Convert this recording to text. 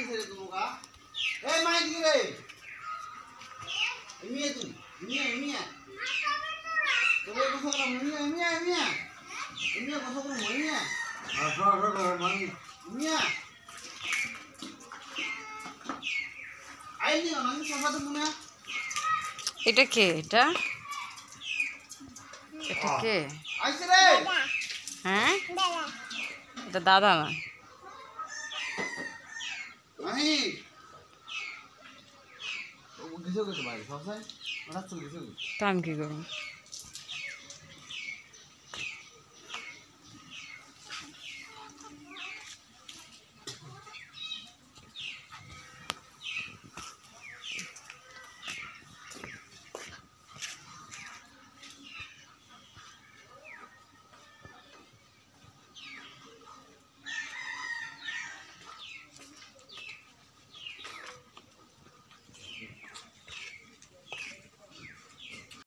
ছেড়ে দেবো গা। এই মাই দিকে রে। মিয়া তুই মিয়া তোর কথা বলা মিয়া কথা বলা মিয়া মিয়া আইনি অনেক সভা তো মনে এটা কে? এটা কে? আইছে রে। হ্যাঁ, এটা দাদা না। আমি ও গেছে ভাই সব সাই ওরা চলে গেছে। তা আমি কি করবো?